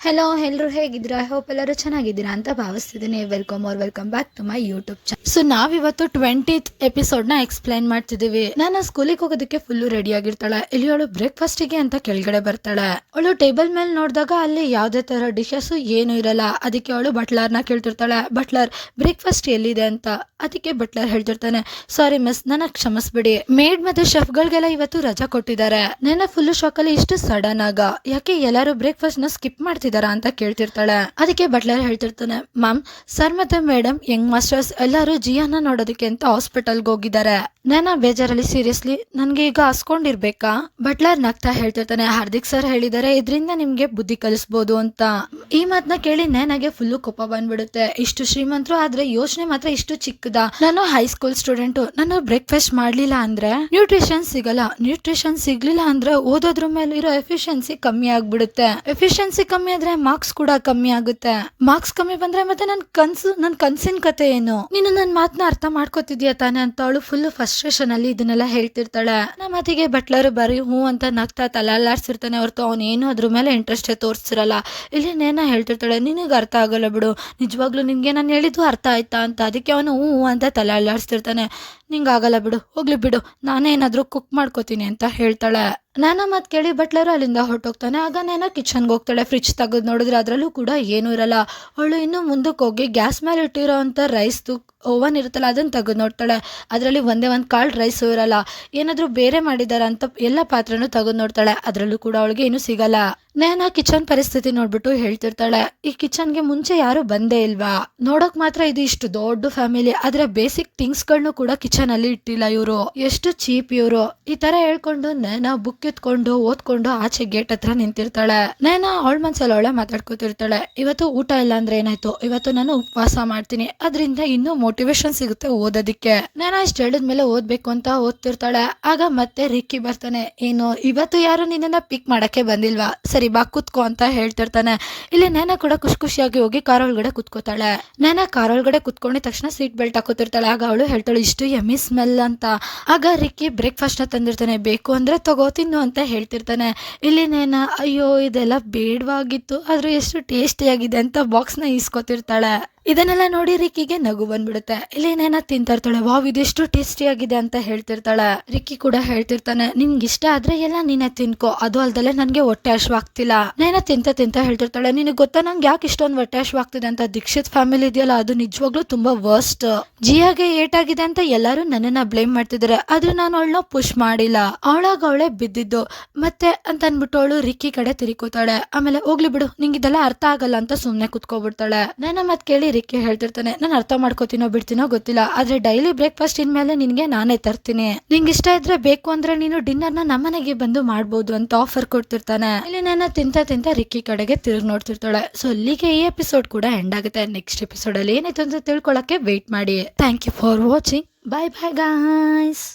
Hello ಎಲ್ಲರೂ ಹೇಗಿದ್ದೀರಾ? I hope ಎಲ್ಲರೂ ಚೆನ್ನಾಗಿದ್ದೀರಾ ಅಂತ ಭಾವಿಸ್ತಿದ್ದೀನಿ. Welcome back to my YouTube channel. So ನಾವಿವತ್ತು 20th ಎಪಿಸೋಡ್ನ ಎಕ್ಸ್ಪ್ಲೈನ್ ಮಾಡ್ತಿದ್ದೀವಿ. ನಾನು ಸ್ಕೂಲಿಗೆ ಹೋಗೋದಕ್ಕೆ ಫುಲ್ಲು ರೆಡಿ ಆಗಿರ್ತಾಳೆ. ಇಲ್ಲಿ ಅವಳು ಬ್ರೇಕ್ಫಾಸ್ಟಿಗೆ ಅಂತ ಕೆಳಗಡೆ ಬರ್ತಾಳೆ. ಅವಳು ಟೇಬಲ್ ಮೇಲೆ ನೋಡಿದಾಗ ಅಲ್ಲಿ ಯಾವುದೇ ತರ ಡಿಶಸ್ ಏನು ಇರಲ್ಲ. ಅದಕ್ಕೆ ಅವಳು ಬಟ್ಲರ್ನ ಕೇಳ್ತಿರ್ತಾಳೆ, ಬಟ್ಲರ್ ಬ್ರೇಕ್ಫಾಸ್ಟ್ ಎಲ್ಲಿದೆ ಅಂತ. ಅದಕ್ಕೆ ಬಟ್ಲರ್ ಹೇಳ್ತಿರ್ತಾನೆ, ಸಾರಿ ಮಿಸ್, ನನಗೆ ಕ್ಷಮಿಸ್ಬಿಡಿ, ಮೇಡ್ ಮತ್ತೆ ಶೆಫ್ಗಳಿಗೆಲ್ಲ ಇವತ್ತು ರಜಾ ಕೊಟ್ಟಿದ್ದಾರೆ. ನನ್ನ ಫುಲ್ಲು ಶಾಕಲ್ಲಿ ಇಷ್ಟು ಸಡನ್ ಆಗ ಯಾಕೆ ಎಲ್ಲರೂ ಬ್ರೇಕ್ಫಾಸ್ಟ್ ನ ಸ್ಕಿಪ್ ಮಾಡ್ತಿದಾರಾ ಅಂತ ಕೇಳ್ತಿರ್ತಾಳೆ. ಅದಕ್ಕೆ ಬಟ್ಲರ್ ಹೇಳ್ತಿರ್ತಾನೆ, ಮ್ಯಾಮ್ ಸರ್ ಮತ್ತೆ ಮೇಡಮ್ ಯಂಗ್ ಮಾಸ್ಟರ್ಸ್ ಎಲ್ಲರೂ ಜಿಯಾನ ನೋಡೋದಕ್ಕೆ ಅಂತ ಹಾಸ್ಪಿಟಲ್ಗೆ ಹೋಗಿದ್ದಾರೆ. ನಾನು ಬೇಜಾರಲ್ಲಿ ಸೀರಿಯಸ್ಲಿ ನನ್ಗೆ ಈಗ ಹಸ್ಕೊಂಡಿರ್ಬೇಕಾ? ಬಟ್ಲರ್ ನಗ್ತಾ ಹೇಳ್ತಿರ್ತಾನೆ, ಹಾರ್ದಿಕ್ ಸರ್ ಹೇಳಿದ್ದಾರೆ ಇದರಿಂದ ನಿಮ್ಗೆ ಬುದ್ಧಿ ಕಲಿಸ್ಬೋದು ಅಂತ. ಈ ಮಾತನ್ನ ಕೇಳಿ ನನಗೆ ಫುಲ್ಲು ಕೋಪ ಬಂದ್ಬಿಡುತ್ತೆ. ಇಷ್ಟು ಶ್ರೀಮಂತರು ಆದ್ರೆ ಯೋಚನೆ ಮಾತ್ರ ಇಷ್ಟು ಚಿಕ್ಕದ. ನಾನು ಹೈಸ್ಕೂಲ್ ಸ್ಟೂಡೆಂಟು, ನಾನು ಬ್ರೇಕ್ಫಾಸ್ಟ್ ಮಾಡ್ಲಿಲ್ಲ ಅಂದ್ರೆ ನ್ಯೂಟ್ರಿಷನ್ ಸಿಗಲ್ಲ, ನ್ಯೂಟ್ರಿಷನ್ ಸಿಗ್ಲಿಲ್ಲ ಅಂದ್ರೆ ಓದೋದ್ರ ಮೇಲೆ ಇರೋ ಎಫಿಷಿಯನ್ಸಿ ಕಮ್ಮಿ ಆಗ್ಬಿಡುತ್ತೆ, ಎಫಿಷಿಯನ್ಸಿ ಕಮ್ಮಿ ಆದ್ರೆ ಮಾರ್ಕ್ಸ್ ಕೂಡ ಕಮ್ಮಿ ಆಗುತ್ತೆ, ಮಾರ್ಕ್ಸ್ ಕಮ್ಮಿ ಬಂದ್ರೆ ಮತ್ತೆ ನನ್ ಕನ್ಸಿನ ಕತೆ ಏನು? ನೀನು ನನ್ನ ಮಾತನ್ನ ಅರ್ಥ ಮಾಡ್ಕೋತಿದ್ಯಾ ತಾನೆ ಅಂತ ಅವಳು ಫುಲ್ ಫ್ರಸ್ಟ್ರೇಷನ್ ಅಲ್ಲಿ ಇದನ್ನೆಲ್ಲ ಹೇಳ್ತಿರ್ತಾಳೆ. ನಮ್ಮ ಮಾತಿಗೆ ಬಟ್ಲರ್ ಬರೀ ಹೂ ಅಂತ ನಗ್ತಾ ತಲೆಲ್ಲಾಡ್ಸಿರ್ತಾನೆ ಹೊರತು ಅವನೇನು ಅದ್ರ ಮೇಲೆ ಇಂಟ್ರೆಸ್ಟ್ ತೋರಿಸ್ತಿರಲ್ಲ. ಇಲ್ಲಿ ನೇನ ಹೇಳ್ತಿರ್ತಾಳೆ, ನಿನಗೆ ಅರ್ಥ ಆಗಲ್ಲ ಬಿಡು, ನಿಜವಾಗ್ಲೂ ನಿನ್ಗೆ ನಾನು ಹೇಳಿದ್ದು ಅರ್ಥ ಆಯ್ತಾ ಅಂತ. ಅದಕ್ಕೆ ಅವನು ಹೂ ಅಂತ ತಲೆ ಅಲ್ಲಾಡ್ಸ್ತಿರ್ತಾನೆ. ನಿಂಗೆ ಆಗಲ್ಲ ಬಿಡು, ಹೋಗ್ಲಿ ಬಿಡು, ನಾನೇ ಏನಾದ್ರೂ ಕುಕ್ ಮಾಡ್ಕೋತೀನಿ ಅಂತ ಹೇಳ್ತಾಳೆ. ನಾನ ಮತ್ ಕೇಳಿ ಬಟ್ಲರು ಅಲ್ಲಿಂದ ಹೊರಟೋಗ್ತಾನೆ. ಆಗ ನೇನ ಕಿಚನ್ಗೆ ಹೋಗ್ತಾಳೆ. ಫ್ರಿಡ್ಜ್ ತೆಗೆದು ನೋಡಿದ್ರೆ ಅದ್ರಲ್ಲೂ ಕೂಡ ಏನೂ ಇರಲ್ಲ. ಅವಳು ಇನ್ನು ಮುಂದಕ್ಕೆ ಹೋಗಿ ಗ್ಯಾಸ್ ಮೇಲೆ ಇಟ್ಟಿರೋ ಅಂತ ರೈಸ್ ಓವನ್ ಇರುತ್ತಲ್ಲ ಅದನ್ನ ತೆಗೆದು ನೋಡ್ತಾಳೆ. ಅದರಲ್ಲಿ ಒಂದೇ ಒಂದು ಕಾಳು ರೈಸು ಇರಲ್ಲ. ಏನಾದರೂ ಬೇರೆ ಮಾಡಿದಾರ ಅಂತ ಎಲ್ಲ ಪಾತ್ರೆನೂ ತೆಗೆದು ನೋಡ್ತಾಳೆ. ಅದರಲ್ಲೂ ಕೂಡ ಅವಳಿಗೆ ಏನೂ ಸಿಗಲ್ಲ. ನೇನ ಕಿಚನ್ ಪರಿಸ್ಥಿತಿ ನೋಡ್ಬಿಟ್ಟು ಹೇಳ್ತಿರ್ತಾಳೆ, ಈ ಕಿಚನ್ಗೆ ಮುಂಚೆ ಯಾರು ಬಂದೇ ಇಲ್ವಾ? ನೋಡೋಕ್ ಮಾತ್ರ ಇದು ಇಷ್ಟು ದೊಡ್ಡ ಫ್ಯಾಮಿಲಿ, ಆದ್ರೆ ಬೇಸಿಕ್ ಥಿಂಗ್ಸ್ಗಳನ್ನೂ ಕೂಡ ಕಿಚನ್ ಅಲ್ಲಿ ಇಟ್ಟಿಲ್ಲ ಇವರು, ಎಷ್ಟು ಚೀಪ್ ಇವರು. ಈ ತರ ಹೇಳ್ಕೊಂಡು ನೇನ ಬುಕ್ ಎತ್ಕೊಂಡು ಓದ್ಕೊಂಡು ಆಚೆ ಗೇಟ್ ಹತ್ರ ನಿಂತಿರ್ತಾಳೆ. ನೇನ ಅವಳ ಮನ್ಸಲ್ಲಿ ಅವಳೆ ಮಾತಾಡ್ಕೊತಿರ್ತಾಳೆ, ಇವತ್ತು ಊಟ ಇಲ್ಲ ಅಂದ್ರೆ ಏನಾಯ್ತು, ಇವತ್ತು ನಾನು ಉಪವಾಸ ಮಾಡ್ತೀನಿ, ಅದರಿಂದ ಇನ್ನೂ ಮೋಟಿವೇಶನ್ ಸಿಗುತ್ತೆ ಓದೋದಿಕ್ಕೆ. ನೇನ ಇಷ್ಟು ಹೇಳಿದ್ಮೇಲೆ ಓದ್ಬೇಕು ಅಂತ ಓದ್ತಿರ್ತಾಳೆ. ಆಗ ಮತ್ತೆ ರಿಕ್ಕಿ ಬರ್ತಾನೆ, ಏನು ಇವತ್ತು ಯಾರು ನಿನ್ನ ಪಿಕ್ ಮಾಡಕ್ಕೆ ಬಂದಿಲ್ವಾ? ಸರಿ ಬಾ ಕುತ್ಕೋ ಅಂತ ಹೇಳ್ತಿರ್ತಾನೆ. ಇಲ್ಲಿ ನೇನ ಕೂಡ ಖುಷಿಯಾಗಿ ಹೋಗಿ ಕಾರ್ ಒಳಗಡೆ ಕುತ್ಕೋತಾಳೆ. ನೇನ ಕಾರ್ ಒಳಗಡೆ ಕುತ್ಕೊಂಡಿದ ತಕ್ಷಣ ಸೀಟ್ ಬೆಲ್ಟ್ ಹಾಕೋತಿರ್ತಾಳೆ. ಆಗ ಅವಳು ಹೇಳ್ತಾಳೆ, ಇಷ್ಟು ಯಮ್ಮಿ ಸ್ಮೆಲ್ ಅಂತ. ಆಗ ರಿಕ್ಕಿ ಬ್ರೇಕ್ಫಾಸ್ಟ್ ನ ತಂದಿರ್ತಾನೆ, ಬೇಕು ಅಂದ್ರೆ ತಗೋ ತಿನ್ನು ಅಂತ ಹೇಳ್ತಿರ್ತಾನೆ. ಇಲ್ಲಿ ನೇನ, ಅಯ್ಯೋ ಇದೆಲ್ಲ ಬೇಡವಾಗಿತ್ತು ಆದ್ರೆ ಎಷ್ಟು ಟೇಸ್ಟಿಯಾಗಿದೆ ಅಂತ ಬಾಕ್ಸ್ ನ ಈಸ್ಕೊತಿರ್ತಾಳೆ. ಇದನ್ನೆಲ್ಲ ನೋಡಿ ರಿಕ್ಕಿಗೆ ನಗು ಬಂದ್ಬಿಡುತ್ತೆ. ಇಲ್ಲಿ ನೇನ ತಿಂತಾ ಇರ್ತಾಳೆ, ವಾವ್ ಇದೆಷ್ಟು ಟೇಸ್ಟಿ ಆಗಿದೆ ಅಂತ ಹೇಳ್ತಿರ್ತಾಳೆ. ರಿಕ್ಕಿ ಕೂಡ ಹೇಳ್ತಿರ್ತಾನೆ, ನಿನ್ಗೆ ಇಷ್ಟ ಆದ್ರೆ ಎಲ್ಲ ನೀನೆ ತಿನ್ಕೋ, ಅದು ಅಲ್ದಲೆ ನನ್ಗೆ ಹೊಟ್ಟೆ ಹಶ್ವಾಗ್ತಿಲ್ಲ. ನೇನ ತಿಂತ ಹೇಳ್ತಿರ್ತಾಳೆ, ನಿನಗೆ ಗೊತ್ತಾ ನಂಗೆ ಯಾಕೆ ಇಷ್ಟೊಂದು ಹೊಟ್ಟೆ ಹಶ್ವಾಗ್ತಿದೆ ಅಂತ? ದೀಕ್ಷಿತ್ ಫ್ಯಾಮಿಲಿ ಇದೆಯಲ್ಲ ಅದು ನಿಜವಾಗ್ಲೂ ತುಂಬಾ ವರ್ಸ್ಟ್. ಜಿಯಾಗೆ ಏಟಾಗಿದೆ ಅಂತ ಎಲ್ಲರೂ ನನ್ನನ್ನ ಬ್ಲೇಮ್ ಮಾಡ್ತಿದ್ದಾರೆ, ಆದ್ರೆ ನಾನು ಅವಳನ್ನ ಪುಷ್ ಮಾಡಿಲ್ಲ, ಅವಳೇ ಬಿದ್ದಿದ್ದು ಮತ್ತೆ ಅಂತ ಅನ್ಬಿಟ್ಟು ಅವಳು ರಿಕ್ಕಿ ಕಡೆ ತಿರುಕೋತಾಳೆ. ಆಮೇಲೆ ಹೋಗ್ಲಿ ಬಿಡು, ನಿಂಗೆ ಇದೆಲ್ಲ ಅರ್ಥ ಆಗಲ್ಲ ಅಂತ ಸುಮ್ನೆ ಕುತ್ಕೋಬಿಡ್ತಾಳೆ. ನೇನ ಮತ್ ಕೇಳಿ ರಿಕ್ಕಿ ಹೇಳ್ತಿರ್ತಾನೆ, ನಾನು ಅರ್ಥ ಮಾಡ್ಕೋತೀನೋ ಬಿಡ್ತೀನೋ ಗೊತ್ತಿಲ್ಲ, ಆದ್ರೆ ಡೈಲಿ ಬ್ರೇಕ್ಫಾಸ್ಟ್ ಇನ್ಮೇಲೆ ನಿನ್ಗೆ ನಾನೇ ತರ್ತೀನಿ, ನಿಂಗೆ ಇಷ್ಟ ಇದ್ರೆ ಬೇಕು ಅಂದ್ರೆ ನೀನು ಡಿನ್ನರ್ ನ ನಮ್ಮನೆಗೆ ಬಂದು ಮಾಡ್ಬೋದು ಅಂತ ಆಫರ್ ಕೊಡ್ತಿರ್ತಾನೆ. ಇಲ್ಲಿ ನಾನು ತಿಂತ ರಿಕ್ಕಿ ಕಡೆಗೆ ತಿರುಗಿ ನೋಡ್ತಿರ್ತಾಳೆ. ಸೊ ಅಲ್ಲಿಗೆ ಈ ಎಪಿಸೋಡ್ ಕೂಡ ಎಂಡ್ ಆಗುತ್ತೆ. ನೆಕ್ಸ್ಟ್ ಎಪಿಸೋಡ್ ಅಲ್ಲಿ ಏನಾಯ್ತು ಅಂತ ತಿಳ್ಕೊಳಕ್ಕೆ ವೇಟ್ ಮಾಡಿ. Thank you for watching. Bye bye guys.